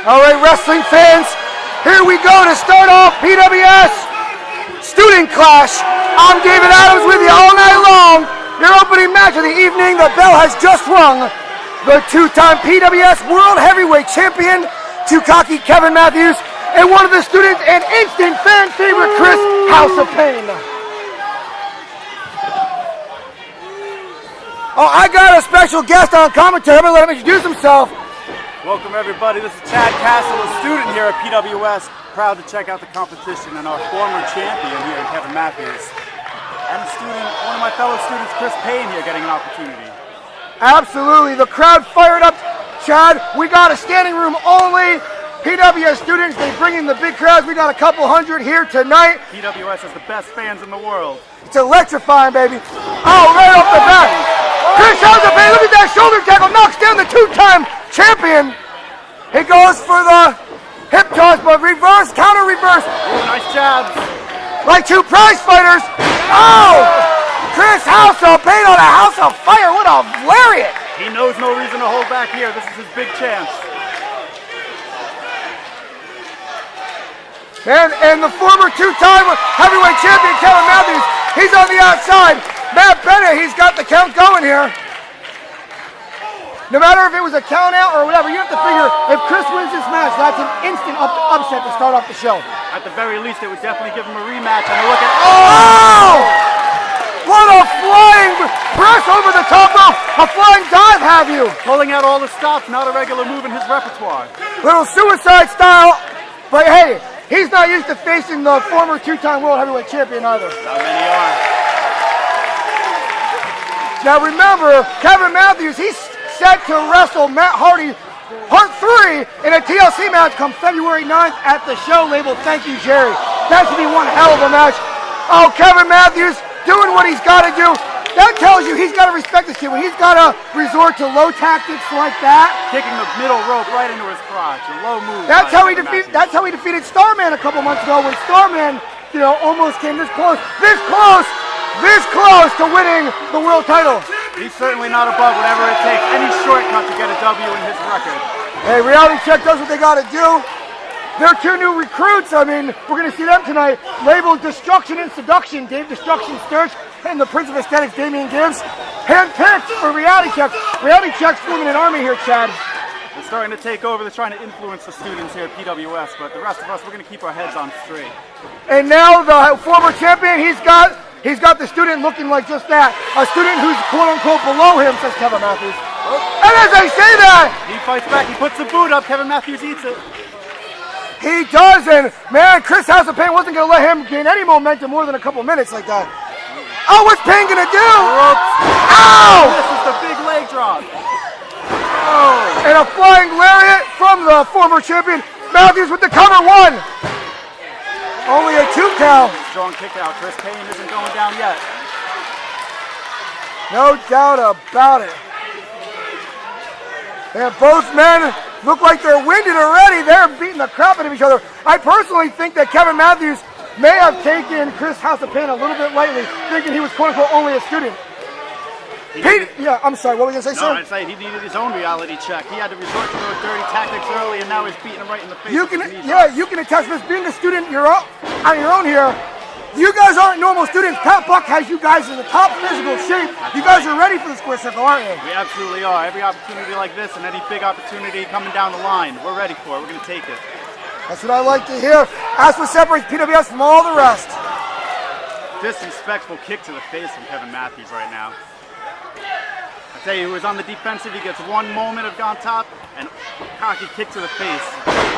All right, wrestling fans, here we go to start off PWS Student Clash. I'm David Adams with you all night long. Your opening match of the evening, the bell has just rung. The two-time PWS World Heavyweight Champion, too cocky Kevin Matthews, and one of the students, an instant fan favorite, Chris House of Payne. Oh, I got a special guest on commentary. I'm gonna let him introduce himself. Welcome everybody, this is Chad Castle, a student here at PWS. Proud to check out the competition and our former champion here, Kevin Matthews. And a student, one of my fellow students, Chris Payne here, getting an opportunity. Absolutely, the crowd fired up. Chad, we got a standing room only. PWS students, they bring in the big crowds. We got a couple hundred here tonight. PWS has the best fans in the world. It's electrifying, baby. Oh, right off the bat. Chris House of Payne, look at that shoulder tackle, knocks down the two-time champion. He goes for the hip toss, but reverse, counter reverse. Ooh, nice jabs. Like two prize fighters. Oh! Chris House of Payne on a house of fire. What a lariat. He knows no reason to hold back here. This is his big chance. And the former two-time heavyweight champion, Kevin Matthews, he's on the outside. Matt Bennett, he's got the count going here. No matter if it was a count out or whatever, you have to figure if Chris wins this match, that's an instant upset to start off the show. At the very least, it would definitely give him a rematch. And look at what a flying press over the top rope, a flying dive, have you? Pulling out all the stops, not a regular move in his repertoire. Little suicide style, but hey, he's not used to facing the former two-time world heavyweight champion either. Not many are. Now remember, Kevin Matthews, he's set to wrestle Matt Hardy Part 3 in a TLC match come February 9th at the show labeled Thank You Jerry. That should be one hell of a match. Oh, Kevin Matthews doing what he's got to do. That tells you he's got to respect this kid. When he's got to resort to low tactics like that. Kicking the middle rope right into his crotch. A low move. That's how he defeated Starman a couple months ago when Starman, almost came this close to winning the world title. He's certainly not above whatever it takes. Any shortcut to get a W in his record. Hey, Reality Check does what they got to do. They're two new recruits. I mean, we're going to see them tonight. Labeled Destruction and Seduction, Dave Destruction Sturch, and the Prince of Aesthetics, Damian Gibbs. Handpicked for Reality Check. Reality Check's forming an army here, Chad. They're starting to take over. They're trying to influence the students here at PWS, but the rest of us, we're going to keep our heads on straight. And now the former champion, he's got the student looking like just that. A student who's quote-unquote below him, says Kevin Matthews. And as I say that, he fights back, he puts the boot up, Kevin Matthews eats it. He does, and man, Chris House of Payne wasn't going to let him gain any momentum more than a couple minutes like that. Oh, what's Payne going to do? Ow! This is the big leg drop. Oh. And a flying lariat from the former champion. Matthews with the cover, one. Only a 2 count. Strong kick out. Chris Payne isn't going down yet. No doubt about it. And both men look like they're winded already. They're beating the crap out of each other. I personally think that Kevin Matthews may have taken Chris House of Payne a little bit lightly, thinking he was quote-unquote only a student. I'm sorry, what were you going to say, sir? No, I'd say he needed his own reality check. He had to resort to those dirty tactics early, and now he's beating him right in the face. You can attest this. Being a student on your own here, you guys aren't normal students. Pat Buck has you guys in the top physical shape. You guys are ready for the square circle, aren't you? We absolutely are. Every opportunity like this and any big opportunity coming down the line, we're ready for it. We're going to take it. That's what I like to hear. That's what separates PWS from all the rest. Disrespectful kick to the face from Kevin Matthews right now. I tell you, he was on the defensive. He gets one moment of on top and cocky kick to the face.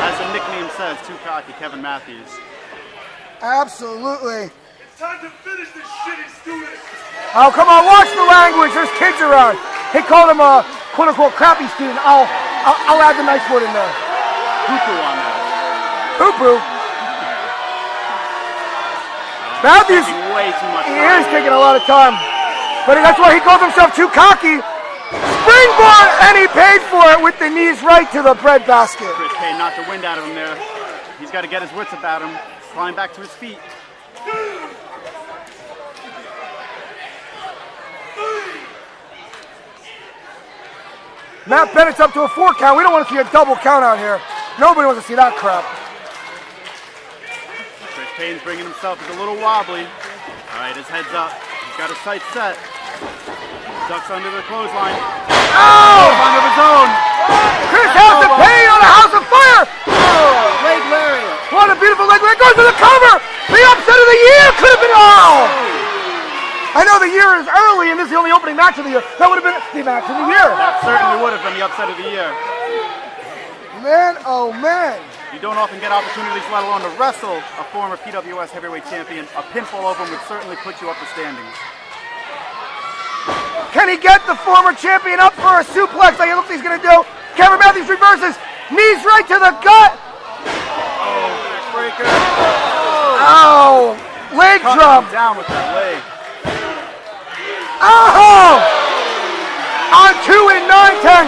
As the nickname says, too cocky, Kevin Matthews. Absolutely. It's time to finish this shitty student. Oh, come on, watch the language. There's kids around. He called him a quote-unquote crappy student. I'll add the nice word in there. Poo-poo on that. Poo-poo. Matthews, way too much time. He is taking a lot of time. But that's why he calls himself too cocky. Springboard, and he paid for it with the knees right to the bread basket. Chris Payne knocked the wind out of him there. He's got to get his wits about him. Climb back to his feet. Matt Bennett's up to a 4 count. We don't want to see a double count out here. Nobody wants to see that crap. Chris Payne's bringing himself. He's a little wobbly. All right, his head's up. He's got his sights set. Ducks under the clothesline. Oh! Under his own. Chris House of Payne on a House of Fire! Oh, leg lariat. What a beautiful leg lariat. Goes to the cover! The upset of the year could have been all! I know the year is early and this is the only opening match of the year. That would have been the match of the year. That certainly would have been the upset of the year. Man, oh man. You don't often get opportunities, let alone to wrestle a former PWS heavyweight champion. A pinfall over him would certainly put you up the standings. Can he get the former champion up for a suplex like it looks like he's going to do? Cameron Matthews reverses. Knees right to the gut. Oh, breaker. Oh, leg drop. Down with that leg. Oh! On 2 9/10.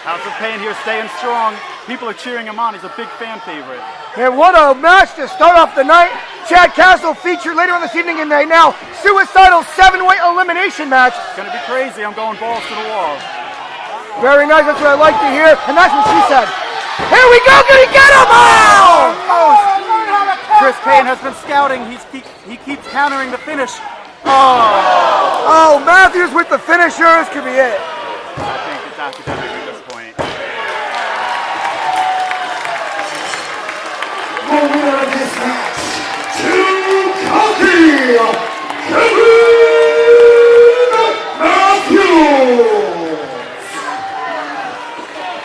House of Payne here staying strong. People are cheering him on. He's a big fan favorite. And what a match to start off the night. Chad Castle featured later on this evening in a now suicidal 7-way elimination match. It's going to be crazy. I'm going balls to the wall. Very nice. That's what I like to hear. And that's what she said. Here we go. Can he get him? Oh! Chris Payne has been scouting. He keeps countering the finish. Oh! Oh, Matthews with the finisher. This could be it. I think it's academic at this point. The winner of this match, Kevin Matthews.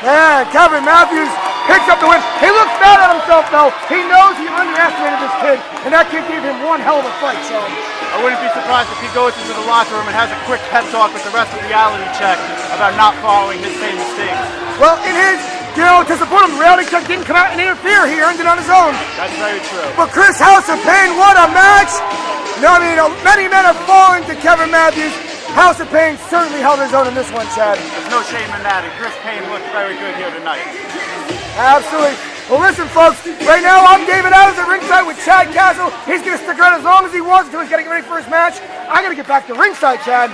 Man, Kevin Matthews picks up the win. He looks bad at himself, though. He knows he underestimated this kid, and that kid gave him one hell of a fight, so. I wouldn't be surprised if he goes into the locker room and has a quick pep talk with the rest of reality check about not following his same mistakes. Well, in his, to support him, reality check didn't come out and interfere. He earned it on his own. That's very true. But Chris House of Payne, what a match! No, I mean, many men have fallen to Kevin Matthews. House of Payne certainly held his own in this one, Chad. There's no shame in that, and Chris Payne looked very good here tonight. Absolutely. Well, listen, folks. Right now, I'm David Adams at ringside with Chad Castle. He's going to stick around as long as he wants until he's got to get ready for his match. I got to get back to ringside, Chad.